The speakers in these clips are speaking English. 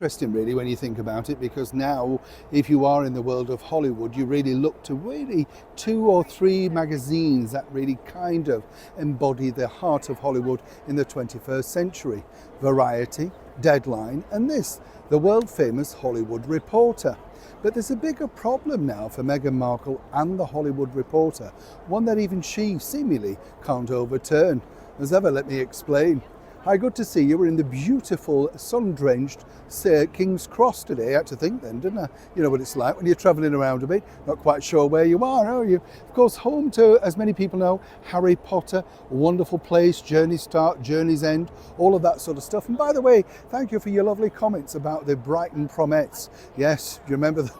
Interesting really when you think about it, because now if you are in the world of Hollywood, you really look to really 2 or 3 magazines that really kind of embody the heart of Hollywood in the 21st century. Variety, Deadline, and this, the world famous Hollywood Reporter. But there's a bigger problem now for Meghan Markle and the Hollywood Reporter, one that even she seemingly can't overturn. As ever, let me explain. Hi, good to see you. We're in the beautiful, sun-drenched King's Cross today. I had to think then, didn't I? You know what it's like when you're travelling around a bit, not quite sure where you are you? Of course, home to, as many people know, Harry Potter, wonderful place, Journey's Start, Journey's End, all of that sort of stuff. And by the way, thank you for your lovely comments about the Brighton Promettes. Yes, do you remember that?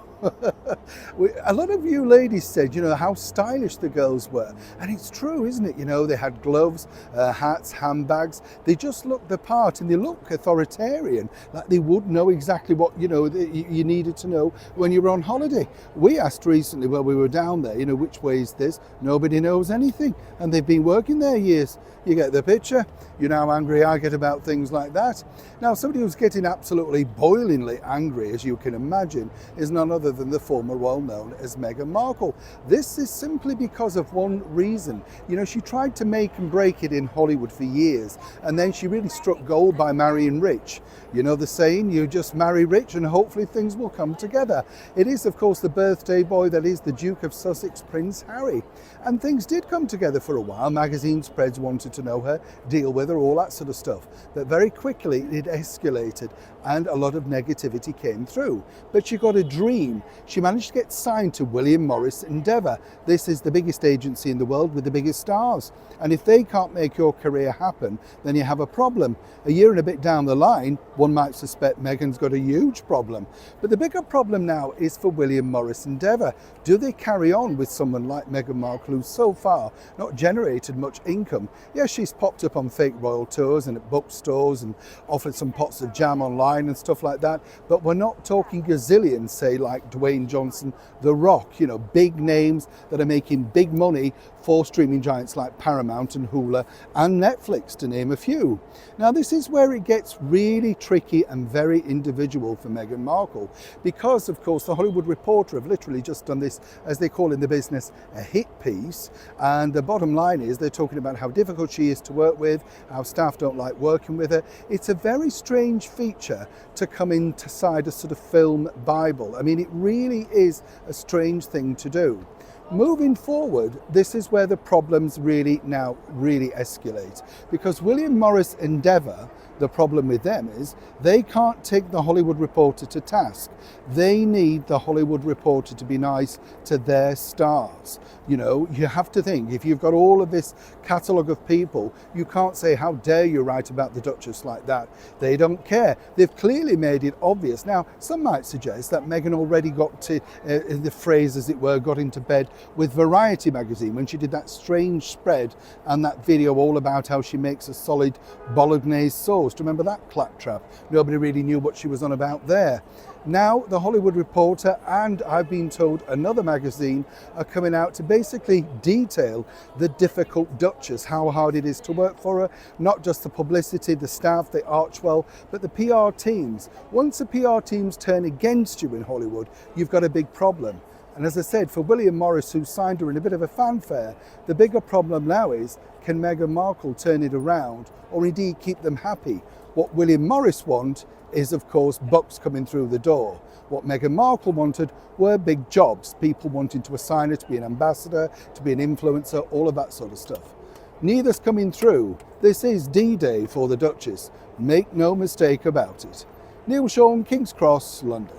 A lot of you ladies said, you know, how stylish the girls were. And it's true, isn't it? You know, they had gloves, hats, handbags. They just looked the part and they look authoritarian, like they would know exactly what, you know, you needed to know when you were on holiday. We asked recently while we were down there, you know, which way is this? Nobody knows anything. And they've been working there years. You get the picture. You know how angry I get about things like that. Now, somebody who's getting absolutely boilingly angry, as you can imagine, is none other than the former well known as Meghan Markle. This is simply because of one reason. You know, she tried to make and break it in Hollywood for years, and then she really struck gold by marrying rich. You know the saying, you just marry rich and hopefully things will come together. It is, of course, the birthday boy that is the Duke of Sussex, Prince Harry. And things did come together for a while. Magazine spreads wanted to know her, deal with her, all that sort of stuff. But very quickly it escalated and a lot of negativity came through. But she got a dream. She managed to get signed to William Morris Endeavour. This is the biggest agency in the world with the biggest stars. And if they can't make your career happen, then you have a problem. A year and a bit down the line, one might suspect Meghan's got a huge problem. But the bigger problem now is for William Morris Endeavour. Do they carry on with someone like Meghan Markle, who's so far not generated much income? Yes, she's popped up on fake royal tours and at bookstores and offered some pots of jam online and stuff like that. But we're not talking gazillions, say, like Dwayne Johnson, The Rock, you know, big names that are making big money for streaming giants like Paramount and Hulu and Netflix, to name a few. Now, this is where it gets really tricky and very individual for Meghan Markle, because, of course, the Hollywood Reporter have literally just done this, as they call in the business, a hit piece. And the bottom line is they're talking about how difficult she is to work with, how staff don't like working with her. It's a very strange feature to come inside a sort of film Bible. I mean, it really is a strange thing to do. Moving forward, this is where the problems really escalate, because William Morris Endeavour, the problem with them is they can't take the Hollywood Reporter to task. They need the Hollywood Reporter to be nice to their stars. You know, you have to think, if you've got all of this catalogue of people, you can't say, how dare you write about the Duchess like that? They don't care. They've clearly made it obvious. Now, some might suggest that Meghan already got to, the phrase as it were, got into bed with Variety magazine when she did that strange spread and that video all about how she makes a solid bolognese sauce. Do you remember that claptrap? Nobody really knew what she was on about there. Now, the Hollywood Reporter and, I've been told, another magazine are coming out to basically detail the difficult Duchess, how hard it is to work for her, not just the publicity, the staff, the Archwell, but the PR teams. Once the PR teams turn against you in Hollywood, you've got a big problem. And as I said, for William Morris, who signed her in a bit of a fanfare, the bigger problem now is, can Meghan Markle turn it around or indeed keep them happy? What William Morris want is, of course, bucks coming through the door. What Meghan Markle wanted were big jobs, people wanting to assign her to be an ambassador, to be an influencer, all of that sort of stuff. Neither's coming through. This is D-Day for the Duchess. Make no mistake about it. Neil Sean, King's Cross, London.